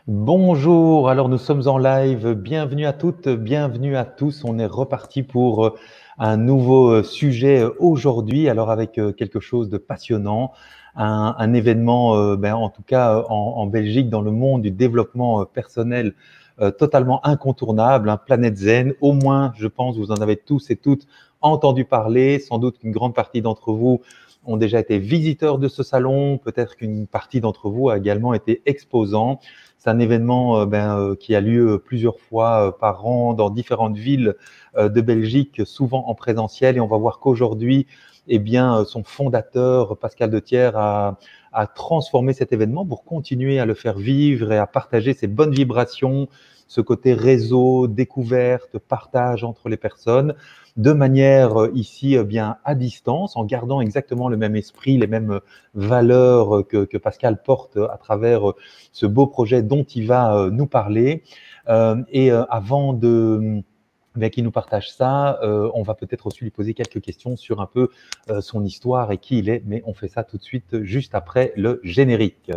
Bonjour, alors nous sommes en live, bienvenue à toutes, bienvenue à tous. On est reparti pour un nouveau sujet aujourd'hui, alors avec quelque chose de passionnant, un événement, en tout cas en Belgique, dans le monde du développement personnel, totalement incontournable, un Planète Zen. Au moins, je pense, vous en avez tous et toutes entendu parler, sans doute qu'une grande partie d'entre vous ont déjà été visiteurs de ce salon, peut-être qu'une partie d'entre vous a également été exposant. C'est un événement qui a lieu plusieurs fois par an dans différentes villes de Belgique, souvent en présentiel. Et on va voir qu'aujourd'hui, son fondateur, Pascal Dethier, a transformé cet événement pour continuer à le faire vivre et à partager ces bonnes vibrations, ce côté réseau, découverte, partage entre les personnes, de manière ici bien à distance, en gardant exactement le même esprit, les mêmes valeurs que Pascal porte à travers ce beau projet dont il va nous parler. Avant qu'il nous partage ça, on va peut-être aussi lui poser quelques questions sur un peu son histoire et qui il est, mais on fait ça tout de suite juste après le générique.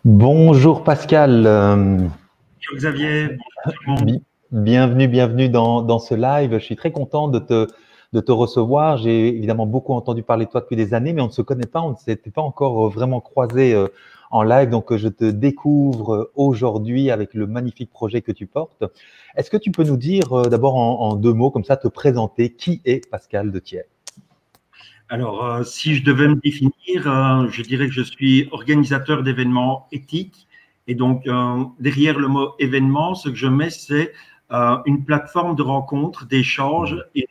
Bonjour Pascal. Bonjour Xavier, bonjour tout le monde. Bienvenue dans ce live. Je suis très content de te recevoir. J'ai évidemment beaucoup entendu parler de toi depuis des années, mais on ne se connaît pas, on ne s'était pas encore vraiment croisés en live. Donc, je te découvre aujourd'hui avec le magnifique projet que tu portes. Est-ce que tu peux nous dire d'abord en deux mots, comme ça, te présenter qui est Pascal Dethier? Alors, si je devais me définir, je dirais que je suis organisateur d'événements éthiques. Et donc, derrière le mot événement, ce que je mets, c'est une plateforme de rencontre, d'échange, et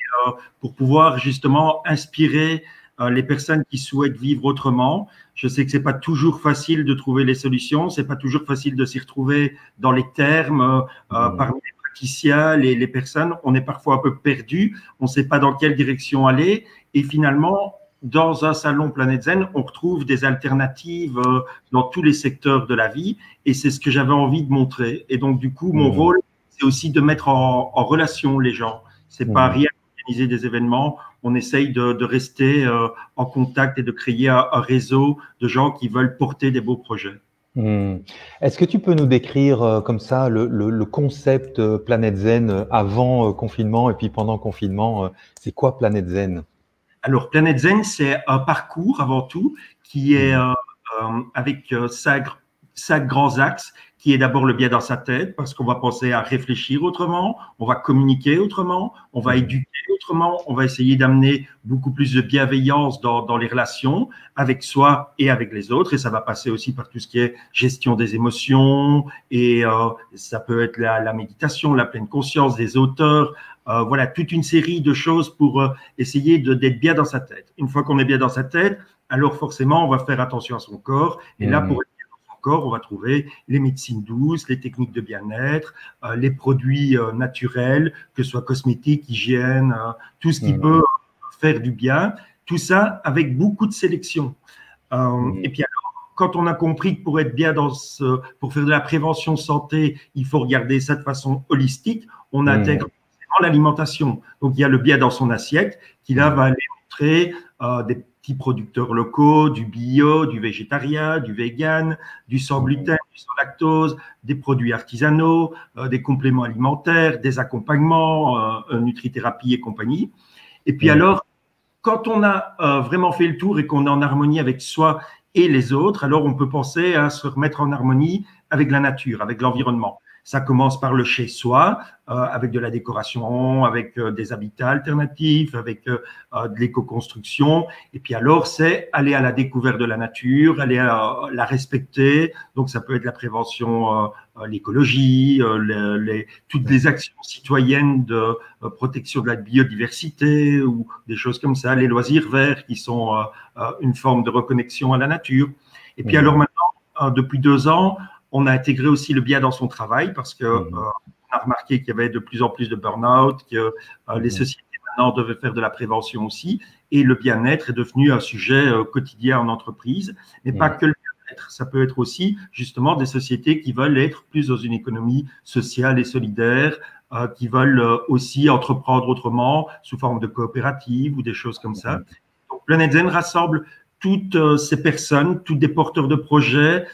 pour pouvoir justement inspirer les personnes qui souhaitent vivre autrement. Je sais que c'est pas toujours facile de trouver les solutions, c'est pas toujours facile de s'y retrouver dans les termes parmi les praticiens, les personnes. On est parfois un peu perdu, on ne sait pas dans quelle direction aller. Et finalement, dans un salon Planète Zen, on retrouve des alternatives dans tous les secteurs de la vie. Et c'est ce que j'avais envie de montrer. Et donc, du coup, mon rôle, c'est aussi de mettre en relation les gens. C'est pas rien d'organiser des événements. On essaye de rester en contact et de créer un réseau de gens qui veulent porter des beaux projets. Est-ce que tu peux nous décrire comme ça le concept Planète Zen avant confinement et puis pendant confinement? C'est quoi Planète Zen? Alors, Planète Zen, c'est un parcours avant tout qui est avec cinq grands axes, qui est d'abord le bien dans sa tête, parce qu'on va penser à réfléchir autrement, on va communiquer autrement, on va éduquer autrement, on va essayer d'amener beaucoup plus de bienveillance dans les relations avec soi et avec les autres, et ça va passer aussi par tout ce qui est gestion des émotions, et ça peut être la méditation, la pleine conscience des auteurs, voilà, toute une série de choses pour essayer d'être bien dans sa tête. Une fois qu'on est bien dans sa tête, alors forcément, on va faire attention à son corps. Et là, pour être bien dans son corps, on va trouver les médecines douces, les techniques de bien-être, les produits naturels, que ce soit cosmétiques, hygiène, tout ce qui peut faire du bien. Tout ça avec beaucoup de sélection. Et puis alors, quand on a compris que pour être bien pour faire de la prévention santé, il faut regarder ça de façon holistique, on intègre l'alimentation. Donc, il y a le bien dans son assiette qui, là, va aller montrer des petits producteurs locaux, du bio, du végétarien, du vegan, du sans gluten, du sans lactose, des produits artisanaux, des compléments alimentaires, des accompagnements, nutrithérapie et compagnie. Et puis alors, quand on a vraiment fait le tour et qu'on est en harmonie avec soi et les autres, alors on peut penser à se remettre en harmonie avec la nature, avec l'environnement. Ça commence par le chez soi, avec de la décoration, avec des habitats alternatifs, avec de l'éco-construction. Et puis alors, c'est aller à la découverte de la nature, aller la respecter. Donc, ça peut être la prévention, l'écologie, toutes les actions citoyennes de protection de la biodiversité ou des choses comme ça, les loisirs verts qui sont une forme de reconnexion à la nature. Et puis alors maintenant, depuis 2 ans, on a intégré aussi le bien dans son travail parce que on a remarqué qu'il y avait de plus en plus de burn-out, que les sociétés maintenant devaient faire de la prévention aussi. Et le bien-être est devenu un sujet quotidien en entreprise, mais pas que le être. Ça peut être aussi justement des sociétés qui veulent être plus dans une économie sociale et solidaire, qui veulent aussi entreprendre autrement sous forme de coopérative ou des choses comme ça. Donc, Planet Zen rassemble toutes ces personnes, tous des porteurs de projets,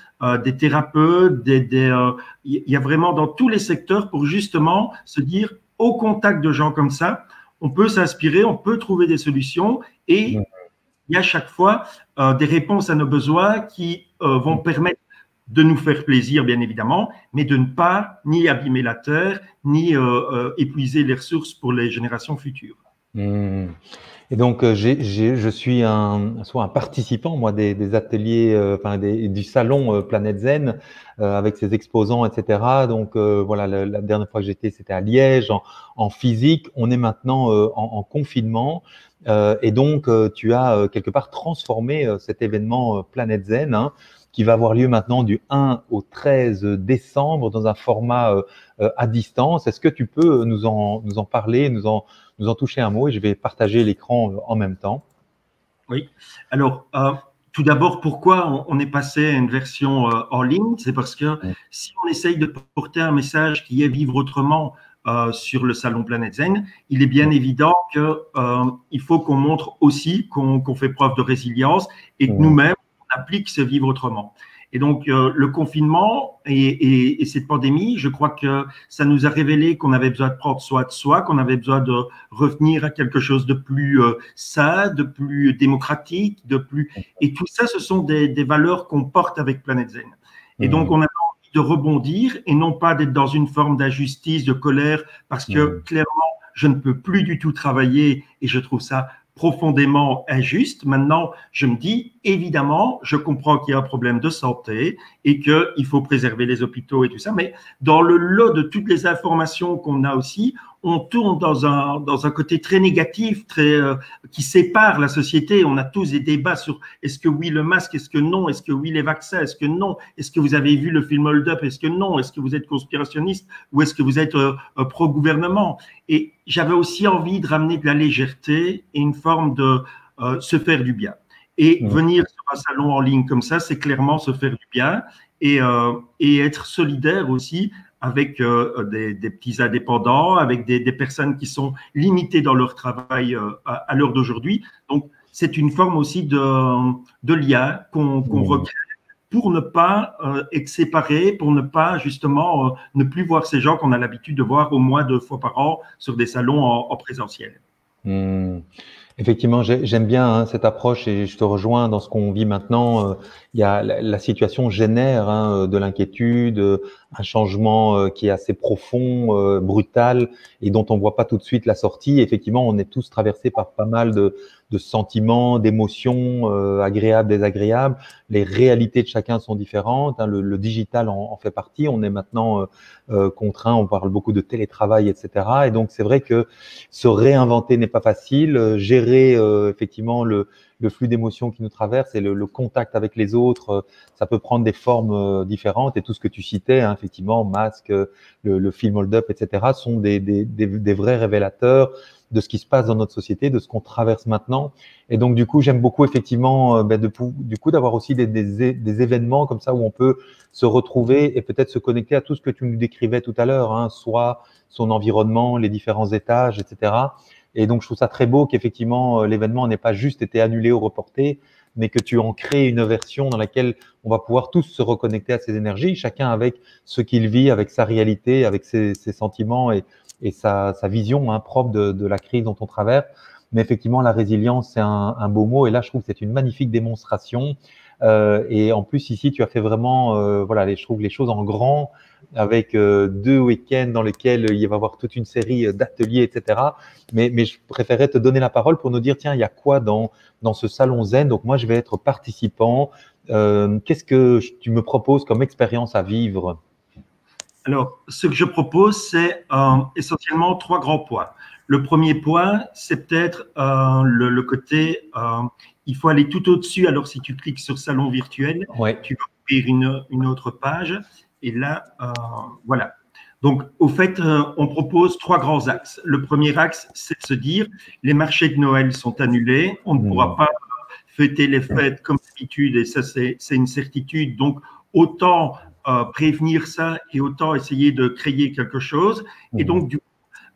des thérapeutes, il y a vraiment dans tous les secteurs pour justement se dire au contact de gens comme ça, on peut s'inspirer, on peut trouver des solutions et il y a chaque fois des réponses à nos besoins qui vont permettre de nous faire plaisir, bien évidemment, mais de ne pas ni abîmer la terre, ni épuiser les ressources pour les générations futures. Et donc, je suis soit un participant, moi, des ateliers, du salon Planet Zen, avec ses exposants, etc. Donc, voilà, la dernière fois que j'étais, c'était à Liège, en physique. On est maintenant en confinement. Et donc, tu as quelque part transformé cet événement Planet Zen, hein, qui va avoir lieu maintenant du 1 au 13 décembre dans un format à distance. Est-ce que tu peux nous en parler, nous en toucher un mot, et je vais partager l'écran en même temps. Oui. Alors, tout d'abord, pourquoi on est passé à une version en ligne? C'est parce que si on essaye de porter un message qui est vivre autrement sur le salon Planet Zen, il est bien évident qu'il faut qu'on montre aussi qu'on fait preuve de résilience et que nous-mêmes, on applique ce vivre autrement. Et donc, le confinement et cette pandémie, je crois que ça nous a révélé qu'on avait besoin de prendre soin de soi, qu'on avait besoin de revenir à quelque chose de plus sain, de plus démocratique, Et tout ça, ce sont des valeurs qu'on porte avec Planet Zen. Et donc, on a envie de rebondir et non pas d'être dans une forme d'injustice, de colère, parce que clairement, je ne peux plus du tout travailler et je trouve ça profondément injuste. Maintenant, je me dis, évidemment, je comprends qu'il y a un problème de santé et qu'il faut préserver les hôpitaux et tout ça, mais dans le lot de toutes les informations qu'on a aussi, on tourne dans un côté très négatif, qui sépare la société. On a tous des débats sur est-ce que oui le masque, est-ce que non, est-ce que oui les vaccins, est-ce que non, est-ce que vous avez vu le film Hold Up, est-ce que non, est-ce que vous êtes conspirationniste ou est-ce que vous êtes pro-gouvernement. Et j'avais aussi envie de ramener de la légèreté et une forme de se faire du bien. Et venir sur un salon en ligne comme ça, c'est clairement se faire du bien et être solidaire aussi avec des petits indépendants, avec des personnes qui sont limitées dans leur travail à l'heure d'aujourd'hui. Donc, c'est une forme aussi de lien qu'on recrée pour ne pas être séparés, pour ne pas justement ne plus voir ces gens qu'on a l'habitude de voir au moins 2 fois par an sur des salons en présentiel. Effectivement, j'aime bien cette approche et je te rejoins dans ce qu'on vit maintenant. Il y a la situation génère de l'inquiétude, un changement qui est assez profond, brutal et dont on voit pas tout de suite la sortie. Effectivement, on est tous traversés par pas mal de sentiments, d'émotions agréables, désagréables. Les réalités de chacun sont différentes. Le digital en fait partie. On est maintenant contraint. On parle beaucoup de télétravail, etc. Et donc c'est vrai que se réinventer n'est pas facile. Gérer effectivement le flux d'émotions qui nous traverse et le contact avec les autres, ça peut prendre des formes différentes. Et tout ce que tu citais, effectivement, masque, le film Hold Up, etc., sont des vrais révélateurs de ce qui se passe dans notre société, de ce qu'on traverse maintenant. Et donc, du coup, j'aime beaucoup effectivement d'avoir aussi des événements comme ça où on peut se retrouver et peut-être se connecter à tout ce que tu nous décrivais tout à l'heure, soit son environnement, les différents étages, etc. Et donc, je trouve ça très beau qu'effectivement, l'événement n'ait pas juste été annulé ou reporté, mais que tu en crées une version dans laquelle on va pouvoir tous se reconnecter à ces énergies, chacun avec ce qu'il vit, avec sa réalité, avec ses sentiments et sa vision propre de la crise dont on traverse. Mais effectivement, la résilience, c'est un beau mot. Et là, je trouve que c'est une magnifique démonstration. Et en plus, ici, tu as fait vraiment, je trouve les choses en grand, avec 2 week-ends dans lesquels il va y avoir toute une série d'ateliers, etc. Mais je préférais te donner la parole pour nous dire, tiens, il y a quoi dans ce salon Zen? Donc moi, je vais être participant. Qu'est-ce que tu me proposes comme expérience à vivre? Alors, ce que je propose, c'est essentiellement 3 grands points. Le premier point, c'est peut-être le côté, il faut aller tout au-dessus. Alors, si tu cliques sur Salon virtuel, tu vas ouvrir une autre page. Et là, voilà. Donc, au fait, on propose 3 grands axes. Le premier axe, c'est de se dire, les marchés de Noël sont annulés. On ne pourra pas fêter les fêtes comme d'habitude, et ça, c'est une certitude. Donc, autant prévenir ça et autant essayer de créer quelque chose. Et donc, du coup,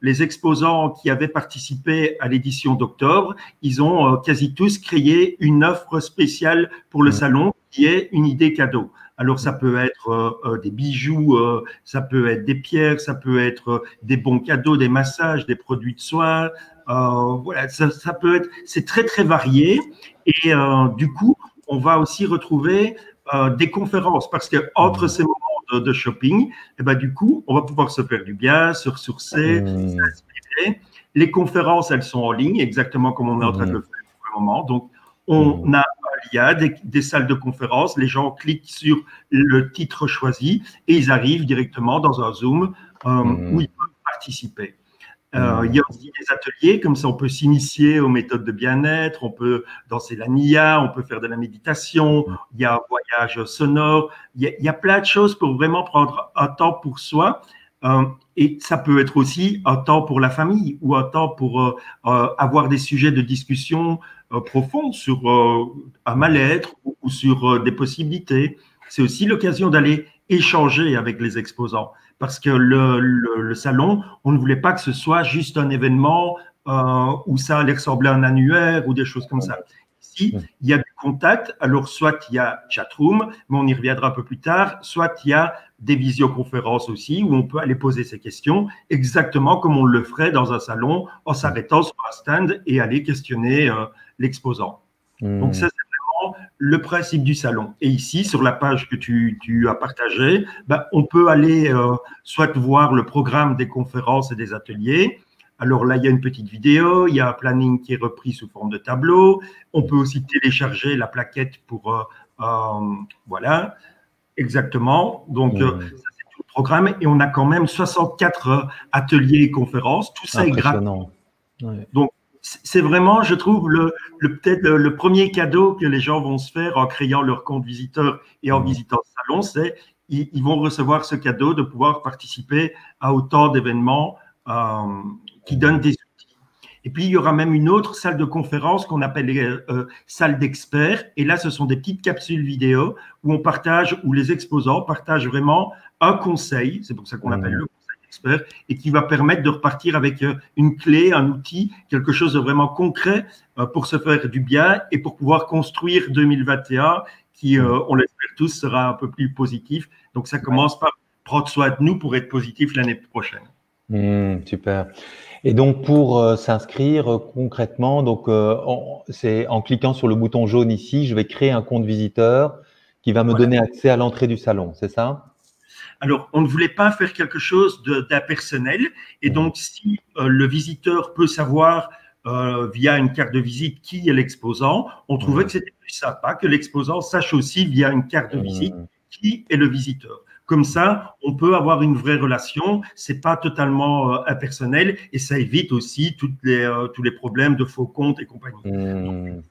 les exposants qui avaient participé à l'édition d'octobre, ils ont quasi tous créé une offre spéciale pour le salon qui est une idée cadeau. Alors, ça peut être des bijoux, ça peut être des pierres, ça peut être des bons cadeaux, des massages, des produits de soins. Voilà, ça peut être, c'est très, très varié. Et du coup, on va aussi retrouver des conférences parce que entre ces moments de shopping, et ben, du coup, on va pouvoir se faire du bien, se ressourcer, s'inspirer. Les conférences, elles sont en ligne, exactement comme on est en train de le faire pour le moment. Donc, on a un lien, des salles de conférences, les gens cliquent sur le titre choisi et ils arrivent directement dans un Zoom où ils peuvent participer. Il y a aussi des ateliers, comme ça on peut s'initier aux méthodes de bien-être, on peut danser la Nia, on peut faire de la méditation, il y a un voyage sonore, il y a plein de choses pour vraiment prendre un temps pour soi. Et ça peut être aussi un temps pour la famille ou un temps pour avoir des sujets de discussion profonds sur un mal-être ou sur des possibilités. C'est aussi l'occasion d'aller échanger avec les exposants parce que le salon, on ne voulait pas que ce soit juste un événement où ça allait ressembler à un annuaire ou des choses comme ça. Ici, il y a du contact, alors soit il y a chatroom, mais on y reviendra un peu plus tard, soit il y a des visioconférences aussi où on peut aller poser ses questions exactement comme on le ferait dans un salon en s'arrêtant sur un stand et aller questionner l'exposant. Donc ça, c'est vraiment le principe du salon. Et ici, sur la page que tu as partagée, ben, on peut aller soit voir le programme des conférences et des ateliers. Alors là, il y a une petite vidéo, il y a un planning qui est repris sous forme de tableau. On peut aussi télécharger la plaquette pour… voilà, exactement. Donc, ça, c'est tout le programme. Et on a quand même 64 ateliers et conférences. Tout ça est gratuit. Ouais. Donc, c'est vraiment, je trouve, peut-être le premier cadeau que les gens vont se faire en créant leur compte visiteur et en visitant le salon, c'est ils vont recevoir ce cadeau de pouvoir participer à autant d'événements qui donnent des outils. Et puis, il y aura même une autre salle de conférence qu'on appelle salle d'experts. Et là, ce sont des petites capsules vidéo où on partage, où les exposants partagent vraiment un conseil. C'est pour ça qu'on appelle le conseil d'experts et qui va permettre de repartir avec une clé, un outil, quelque chose de vraiment concret pour se faire du bien et pour pouvoir construire 2021 qui, on l'espère tous, sera un peu plus positif. Donc, ça commence par prendre soin de nous pour être positif l'année prochaine. Super. Et donc pour s'inscrire concrètement, donc c'est en cliquant sur le bouton jaune ici, je vais créer un compte visiteur qui va me donner accès à l'entrée du salon, c'est ça? Alors, on ne voulait pas faire quelque chose d'impersonnel, et donc si le visiteur peut savoir via une carte de visite qui est l'exposant, on trouvait que c'était plus sympa que l'exposant sache aussi via une carte de visite qui est le visiteur. Comme ça, on peut avoir une vraie relation, c'est pas totalement impersonnel et ça évite aussi tous les problèmes de faux comptes et compagnie. Donc,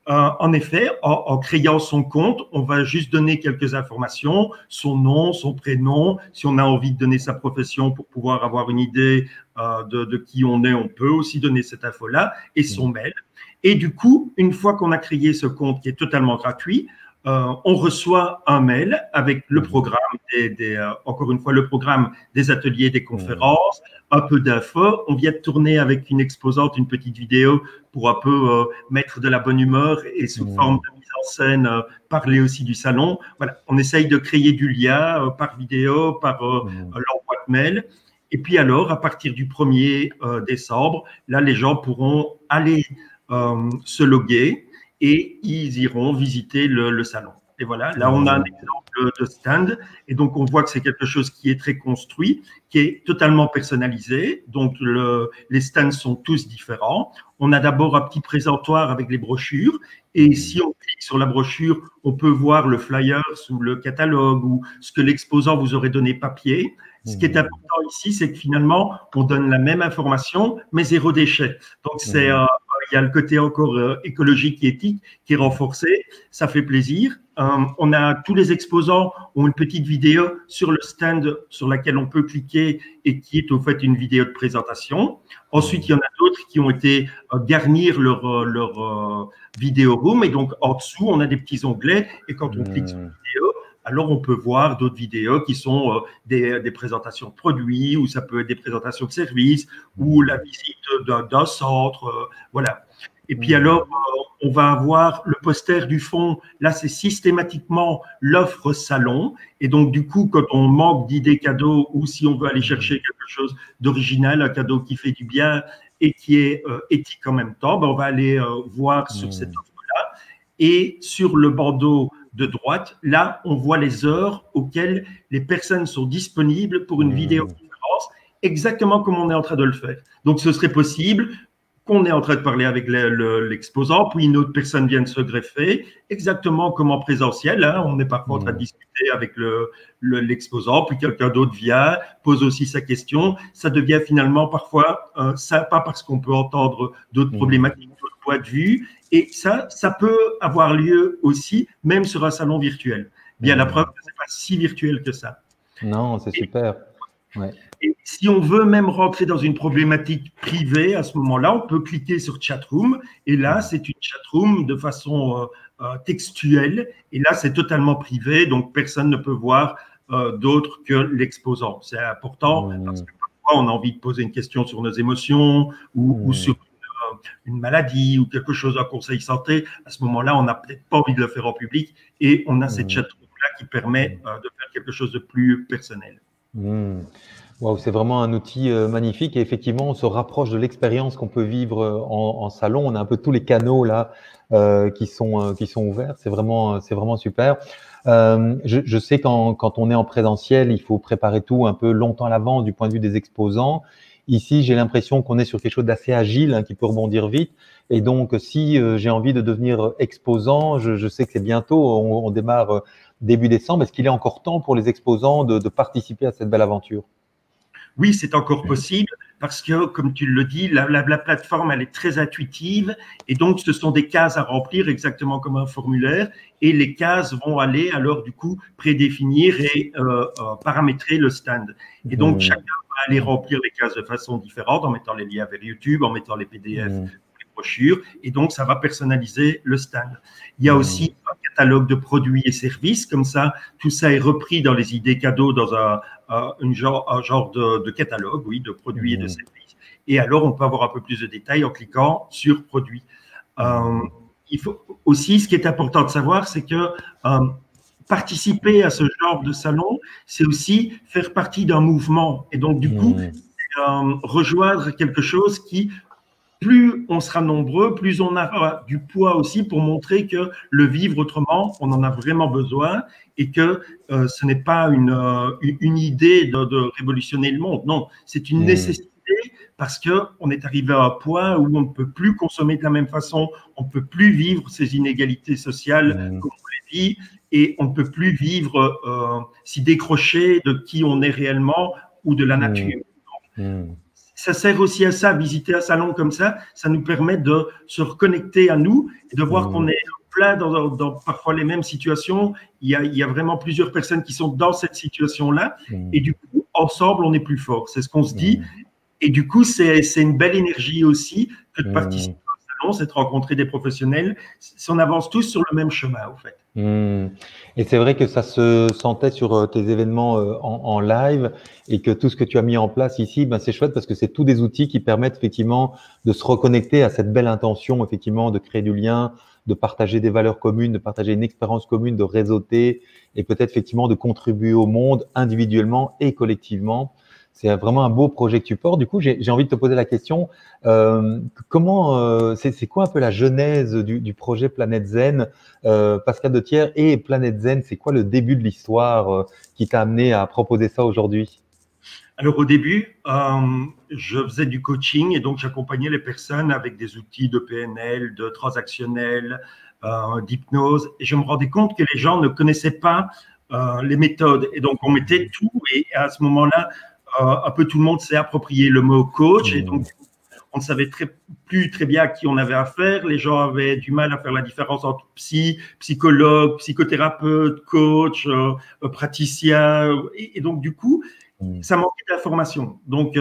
en effet, en créant son compte, on va juste donner quelques informations, son nom, son prénom. Si on a envie de donner sa profession pour pouvoir avoir une idée de qui on est, on peut aussi donner cette info-là et son mail. Et du coup, une fois qu'on a créé ce compte qui est totalement gratuit, on reçoit un mail avec le programme encore une fois, le programme des ateliers, des conférences, un peu d'infos. On vient de tourner avec une exposante une petite vidéo pour un peu mettre de la bonne humeur et sous forme de mise en scène, parler aussi du salon. Voilà, on essaye de créer du lien par vidéo, par l'envoi de mail. Et puis alors, à partir du 1er décembre, là, les gens pourront aller se loguer et ils iront visiter le salon. Et voilà, là, on a un exemple de stand. Et donc, on voit que c'est quelque chose qui est très construit, qui est totalement personnalisé. Donc, les stands sont tous différents. On a d'abord un petit présentoir avec les brochures. Et si on clique sur la brochure, on peut voir le flyer ou le catalogue ou ce que l'exposant vous aurait donné papier. Ce qui est important ici, c'est que finalement, on donne la même information, mais zéro déchet. Donc, il y a le côté encore écologique et éthique qui est renforcé. Ça fait plaisir. On a tous les exposants ont une petite vidéo sur le stand sur laquelle on peut cliquer et qui est au fait une vidéo de présentation. Ensuite, il y en a d'autres d'autres qui ont été garnir leur vidéo room. Et donc, en dessous, on a des petits onglets. Et quand on clique sur la vidéo, alors on peut voir d'autres vidéos qui sont des présentations de produits, ou ça peut être des présentations de services, ou la visite d'un centre. Voilà. Et puis alors, on va avoir le poster du fond. Là, c'est systématiquement l'offre salon. Et donc, du coup, quand on manque d'idées cadeaux, ou si on veut aller chercher quelque chose d'original, un cadeau qui fait du bien et qui est éthique en même temps, ben, on va aller voir sur cette offre-là. Et sur le bandeau de droite, là, on voit les heures auxquelles les personnes sont disponibles pour une vidéoconférence, exactement comme on est en train de le faire. Donc, ce serait possible qu'on est en train de parler avec l'exposant, puis une autre personne vient de se greffer, exactement comme en présentiel. Hein, on est parfois en train de discuter avec l'exposant, puis quelqu'un d'autre vient, pose aussi sa question. Ça devient finalement parfois sympa parce qu'on peut entendre d'autres problématiques, d'autres points de vue. Et ça peut avoir lieu aussi, même sur un salon virtuel. Bien, la preuve, ce n'est pas si virtuel que ça. Non, c'est super. Ouais. Et si on veut même rentrer dans une problématique privée, à ce moment-là, on peut cliquer sur Chatroom. Et là, c'est une chatroom de façon textuelle. Et là, c'est totalement privé. Donc, personne ne peut voir d'autre que l'exposant. C'est important parce que parfois, on a envie de poser une question sur nos émotions ou sur une maladie ou quelque chose, un conseil santé. À ce moment-là, on n'a peut-être pas envie de le faire en public. Et on a cette chatroom-là qui permet de faire quelque chose de plus personnel. Wow, c'est vraiment un outil magnifique et effectivement, on se rapproche de l'expérience qu'on peut vivre en salon. On a un peu tous les canaux là qui sont ouverts. C'est vraiment super. Je sais quand on est en présentiel, il faut préparer tout un peu longtemps à l'avance du point de vue des exposants. Ici, j'ai l'impression qu'on est sur quelque chose d'assez agile, hein, qui peut rebondir vite. Et donc, si j'ai envie de devenir exposant, je sais que c'est bientôt, on démarre début décembre. Est-ce qu'il est encore temps pour les exposants de participer à cette belle aventure? Oui, c'est encore possible parce que, comme tu le dis, la plateforme, elle est très intuitive et donc ce sont des cases à remplir exactement comme un formulaire et les cases vont aller alors du coup prédéfinir et paramétrer le stand. Et donc, chacun va aller remplir les cases de façon différente en mettant les liens vers YouTube, en mettant les PDF, les brochures et donc ça va personnaliser le stand. Il y a aussi un catalogue de produits et services, comme ça, tout ça est repris dans les idées cadeaux dans un genre de catalogue, oui, de produits et de services. Et alors, on peut avoir un peu plus de détails en cliquant sur produits. Il faut aussi, ce qui est important de savoir, c'est que participer à ce genre de salon, c'est aussi faire partie d'un mouvement. Et donc, du coup, rejoindre quelque chose qui, plus on sera nombreux, plus on aura du poids aussi pour montrer que le vivre autrement, on en a vraiment besoin et que ce n'est pas une idée de révolutionner le monde. Non, c'est une nécessité parce qu'on est arrivé à un point où on ne peut plus consommer de la même façon, on ne peut plus vivre ces inégalités sociales, comme on l'a dit, et on ne peut plus vivre s'y décrocher de qui on est réellement ou de la nature. Ça sert aussi à ça, visiter un salon comme ça nous permet de se reconnecter à nous et de voir qu'on est plein dans parfois les mêmes situations. Il y a vraiment plusieurs personnes qui sont dans cette situation-là et du coup, ensemble, on est plus fort. C'est ce qu'on se dit. Et du coup, c'est une belle énergie aussi que de participer au salon, c'est de rencontrer des professionnels. On avance tous sur le même chemin, en fait. Et c'est vrai que ça se sentait sur tes événements en live et que tout ce que tu as mis en place ici, ben c'est chouette parce que c'est tous des outils qui permettent effectivement de se reconnecter à cette belle intention, effectivement, de créer du lien, de partager des valeurs communes, de partager une expérience commune, de réseauter et peut-être effectivement de contribuer au monde individuellement et collectivement. C'est vraiment un beau projet que tu portes. Du coup, j'ai envie de te poser la question, c'est quoi un peu la genèse du projet Planète Zen, Pascal de Thiers et Planète Zen, c'est quoi le début de l'histoire qui t'a amené à proposer ça aujourd'hui? Alors au début, je faisais du coaching et donc j'accompagnais les personnes avec des outils de PNL, de transactionnel, d'hypnose et je me rendais compte que les gens ne connaissaient pas les méthodes et donc on mettait tout et à ce moment-là, un peu tout le monde s'est approprié le mot coach et donc on ne savait plus très bien à qui on avait affaire. Les gens avaient du mal à faire la différence entre psychologue, psychothérapeute, coach, praticien. Et donc, du coup, ça manquait d'information. Donc,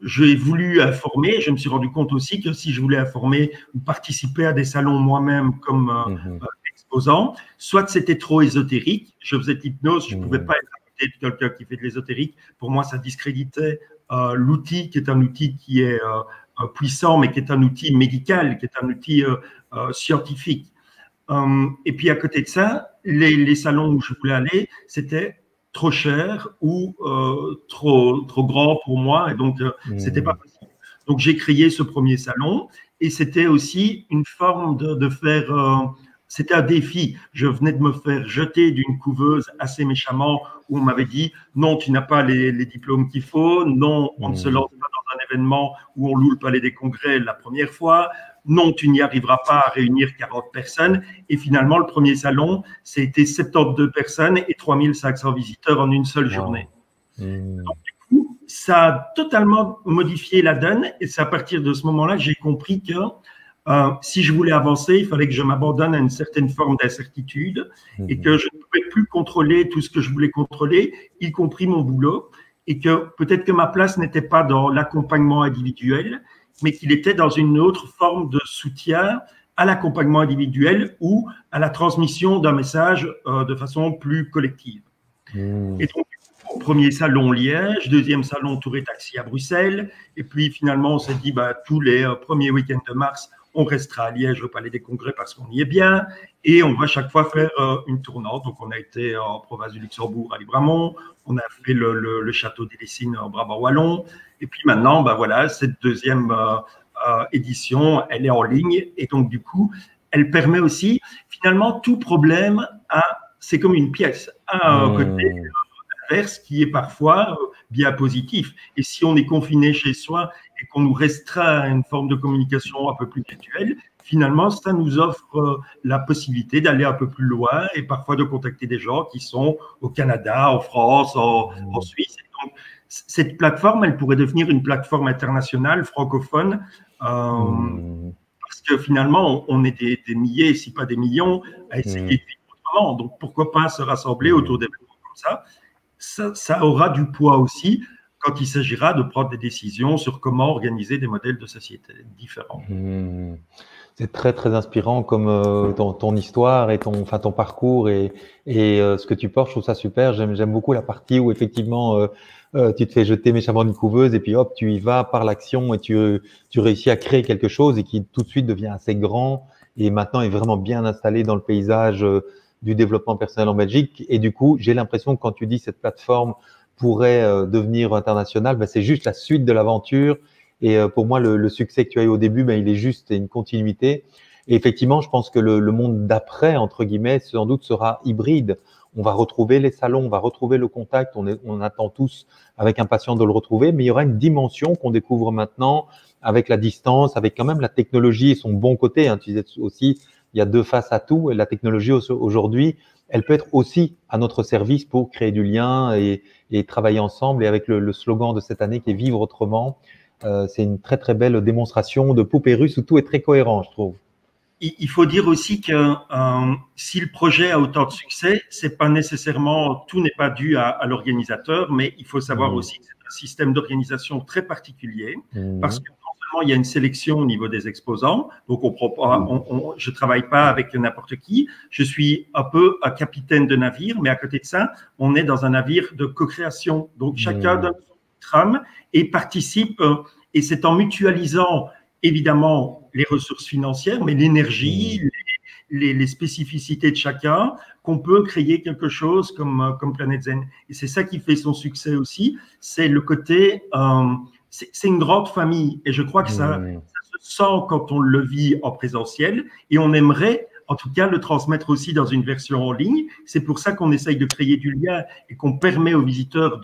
j'ai voulu informer. Je me suis rendu compte aussi que si je voulais informer ou participer à des salons moi-même comme exposant, soit c'était trop ésotérique. Je faisais de l'hypnose, je ne pouvais pas être à côté de quelqu'un qui fait de l'ésotérique. Pour moi, ça discréditait l'outil, qui est un outil qui est puissant, mais qui est un outil médical, qui est un outil scientifique. Et puis à côté de ça, les salons où je voulais aller, c'était trop cher ou trop grand pour moi, et donc c'était pas possible. Donc j'ai créé ce premier salon, et c'était aussi une forme de faire. C'était un défi. Je venais de me faire jeter d'une couveuse assez méchamment, où on m'avait dit non, tu n'as pas les diplômes qu'il faut, non, on ne se lance pas dans un événement où on loue le palais des congrès la première fois. Non, tu n'y arriveras pas à réunir 40 personnes. Et finalement, le premier salon, c'était 72 personnes et 3500 visiteurs en une seule journée. Donc, du coup, ça a totalement modifié la donne. Et c'est à partir de ce moment-là que j'ai compris que si je voulais avancer, il fallait que je m'abandonne à une certaine forme d'incertitude et que je ne pouvais plus contrôler tout ce que je voulais contrôler, y compris mon boulot. Et que peut-être que ma place n'était pas dans l'accompagnement individuel, mais qu'il était dans une autre forme de soutien à l'accompagnement individuel ou à la transmission d'un message de façon plus collective. Et donc, premier salon Liège, deuxième salon Tour et Taxi à Bruxelles, et puis finalement on s'est dit tous les premiers week-ends de mars, on restera à Liège au Palais des Congrès parce qu'on y est bien, et on va chaque fois faire une tournante. Donc on a été en province du Luxembourg à Libramont, on a fait le château des Lessines en Brabant wallon, et puis maintenant voilà, cette deuxième édition, elle est en ligne, et donc du coup elle permet aussi, finalement tout problème c'est comme une pièce, à un côté inverse qui est parfois bien positif. Et si on est confiné chez soi et qu'on nous restreint à une forme de communication un peu plus virtuelle, finalement, ça nous offre la possibilité d'aller un peu plus loin et parfois de contacter des gens qui sont au Canada, en France, en Suisse. Et donc, cette plateforme, elle pourrait devenir une plateforme internationale francophone parce que finalement, on est des milliers, si pas des millions, à essayer de vivre autrement. Donc, pourquoi pas se rassembler autour d'événements comme ça? Ça aura du poids aussi quand il s'agira de prendre des décisions sur comment organiser des modèles de société différents. C'est très, très inspirant comme ton histoire et ton parcours et ce que tu portes. Je trouve ça super. J'aime beaucoup la partie où effectivement tu te fais jeter méchamment d'une couveuse et puis hop, tu y vas par l'action et tu réussis à créer quelque chose et qui tout de suite devient assez grand et maintenant est vraiment bien installé dans le paysage du développement personnel en Belgique. Et du coup, j'ai l'impression que quand tu dis cette plateforme pourrait devenir internationale, c'est juste la suite de l'aventure. Et pour moi, le succès que tu as eu au début, il est juste une continuité. Et effectivement, je pense que le monde d'après, entre guillemets, sans doute sera hybride. On va retrouver les salons, on va retrouver le contact. On attend tous avec impatience de le retrouver, mais il y aura une dimension qu'on découvre maintenant avec la distance, avec quand même la technologie et son bon côté. Tu disais aussi, il y a deux faces à tout. Et la technologie aujourd'hui, elle peut être aussi à notre service pour créer du lien et travailler ensemble. Et avec le slogan de cette année qui est Vivre autrement, c'est une très très belle démonstration de poupée russe où tout est très cohérent, je trouve. Il faut dire aussi que si le projet a autant de succès, c'est pas nécessairement, tout n'est pas dû à l'organisateur, mais il faut savoir aussi que c'est un système d'organisation très particulier parce que non seulement il y a une sélection au niveau des exposants, donc je travaille pas avec n'importe qui, je suis un peu un capitaine de navire, mais à côté de ça, on est dans un navire de co-création, donc chacun donne son trame et participe, et c'est en mutualisant évidemment les ressources financières, mais l'énergie, les spécificités de chacun, qu'on peut créer quelque chose comme Planète Zen. Et c'est ça qui fait son succès aussi, c'est le côté, c'est une grande famille, et je crois que ça se sent quand on le vit en présentiel, et on aimerait en tout cas le transmettre aussi dans une version en ligne. C'est pour ça qu'on essaye de créer du lien et qu'on permet aux visiteurs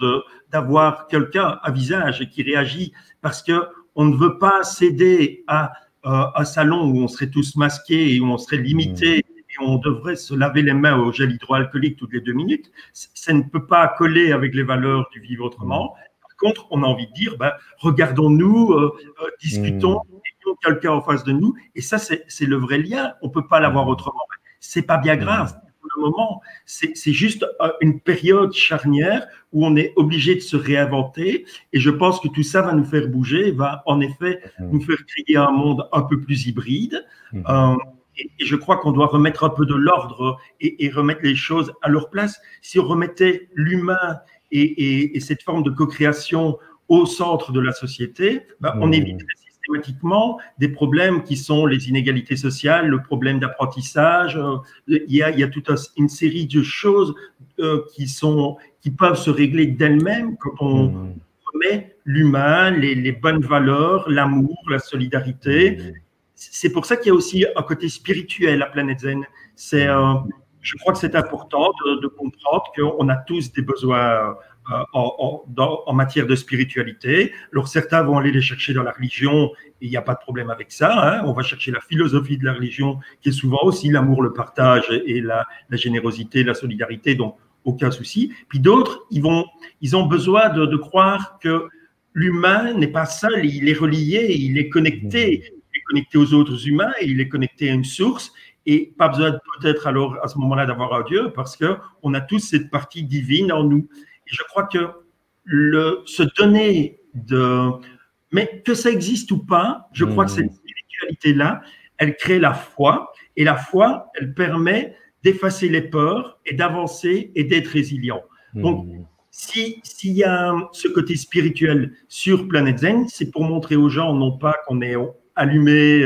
d'avoir quelqu'un à visage qui réagit, parce que on ne veut pas céder à un salon où on serait tous masqués et où on serait limité et on devrait se laver les mains au gel hydroalcoolique toutes les 2 minutes. Ça ne peut pas coller avec les valeurs du vivre autrement. Par contre, on a envie de dire, regardons-nous, discutons, ayons quelqu'un en face de nous. Et ça, c'est le vrai lien. On ne peut pas l'avoir autrement. C'est pas bien grave. le moment. C'est juste une période charnière où on est obligé de se réinventer. Et je pense que tout ça va nous faire bouger, va en effet nous faire créer un monde un peu plus hybride. Et je crois qu'on doit remettre un peu de l'ordre et remettre les choses à leur place. Si on remettait l'humain et cette forme de co-création au centre de la société, on éviterait systématiquement des problèmes qui sont les inégalités sociales, le problème d'apprentissage. Il y a toute une série de choses qui peuvent se régler d'elles-mêmes quand on remet l'humain, les bonnes valeurs, l'amour, la solidarité. C'est pour ça qu'il y a aussi un côté spirituel à Planète Zen. Je crois que c'est important de comprendre qu'on a tous des besoins en matière de spiritualité. Alors certains vont aller les chercher dans la religion et il n'y a pas de problème avec ça. On va chercher la philosophie de la religion qui est souvent aussi l'amour, le partage et la générosité, la solidarité, donc aucun souci. Puis d'autres, ils ont besoin de croire que l'humain n'est pas seul, il est relié, il est connecté aux autres humains et il est connecté à une source et pas besoin peut-être alors à ce moment-là d'avoir un Dieu parce qu'on a tous cette partie divine en nous. Et je crois que se donner mais que ça existe ou pas, je crois que cette spiritualité-là, elle crée la foi et la foi, elle permet d'effacer les peurs et d'avancer et d'être résilient. Donc, s'il y a ce côté spirituel sur Planète Zen, c'est pour montrer aux gens non pas qu'on est allumé,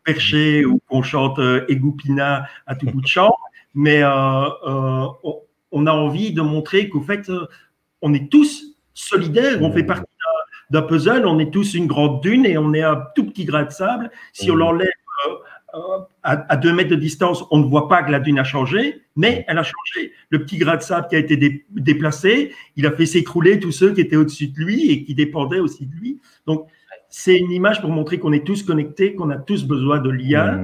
perché ou qu'on chante Egoupina à tout bout de champ, mais on a envie de montrer qu'au fait, on est tous solidaires, on fait partie d'un puzzle, on est tous une grande dune et on est un tout petit grain de sable. Si on l'enlève à 2 mètres de distance, on ne voit pas que la dune a changé, mais elle a changé. Le petit grain de sable qui a été déplacé, il a fait s'écrouler tous ceux qui étaient au-dessus de lui et qui dépendaient aussi de lui. Donc, c'est une image pour montrer qu'on est tous connectés, qu'on a tous besoin de lien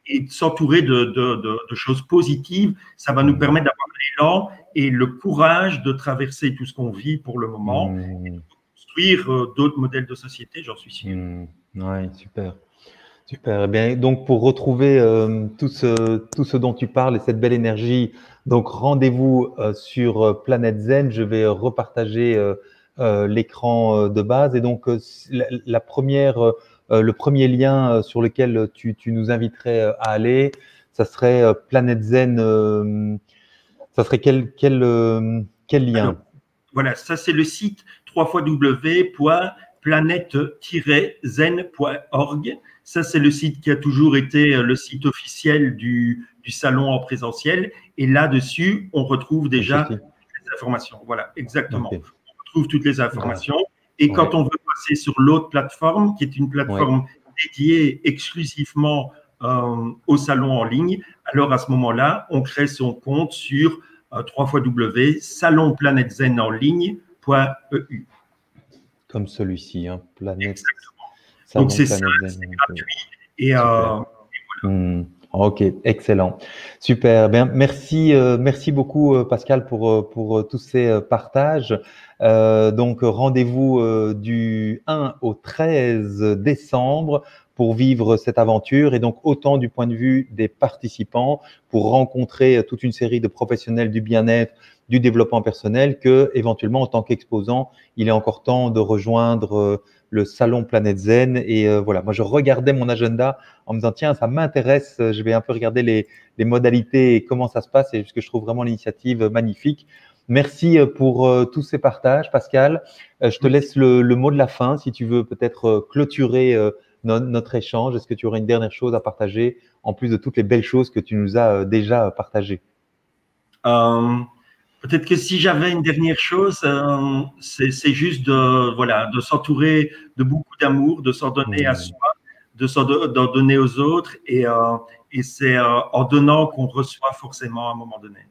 et de s'entourer de choses positives. Ça va nous permettre d'avoir l'élan et le courage de traverser tout ce qu'on vit pour le moment et de construire d'autres modèles de société, j'en suis sûr. Oui, super. Super. Eh bien, donc, pour retrouver tout ce dont tu parles et cette belle énergie, donc rendez-vous sur Planète Zen. Je vais repartager l'écran de base. Et donc, le premier lien sur lequel tu nous inviterais à aller, ça serait Planète Zen. Ça serait quel lien? Alors, voilà, ça c'est le site www.planète-zen.org. Ça, c'est le site qui a toujours été le site officiel du salon en présentiel. Et là-dessus, on retrouve déjà toutes les informations. Voilà, exactement. Okay. On retrouve toutes les informations. Et quand on veut passer sur l'autre plateforme, qui est une plateforme dédiée exclusivement au salon en ligne, alors à ce moment-là, on crée son compte sur www.salonplanetzenenligne.eu. Comme celui-ci, hein, Planète. Exactement. Donc, c'est ça, c'est gratuit. Et voilà. Ok, excellent. Super. Bien, merci beaucoup, Pascal, pour tous ces partages. Donc, rendez-vous du 1 au 13 décembre pour vivre cette aventure et donc autant du point de vue des participants pour rencontrer toute une série de professionnels du bien-être, du développement personnel que éventuellement en tant qu'exposant, il est encore temps de rejoindre le salon Planète Zen. Et voilà, moi je regardais mon agenda en me disant tiens, ça m'intéresse, je vais un peu regarder les modalités et comment ça se passe et parce que je trouve vraiment l'initiative magnifique. Merci pour tous ces partages, Pascal. Je te laisse le mot de la fin si tu veux peut-être clôturer notre échange. Est-ce que tu aurais une dernière chose à partager en plus de toutes les belles choses que tu nous as déjà partagées? Peut-être que si j'avais une dernière chose, c'est juste de s'entourer de beaucoup d'amour, de s'en donner à soi, d'en donner aux autres. Et c'est en donnant qu'on reçoit forcément à un moment donné.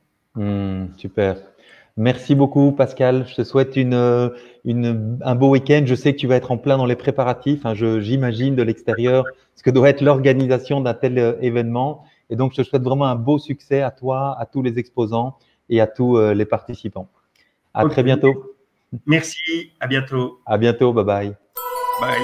Super. Merci beaucoup, Pascal. Je te souhaite un beau week-end. Je sais que tu vas être en plein dans les préparatifs. Hein, j'imagine de l'extérieur ce que doit être l'organisation d'un tel événement. Et donc, je te souhaite vraiment un beau succès à toi, à tous les exposants et à tous les participants. À très bientôt. Merci. À bientôt. À bientôt. Bye bye. Bye.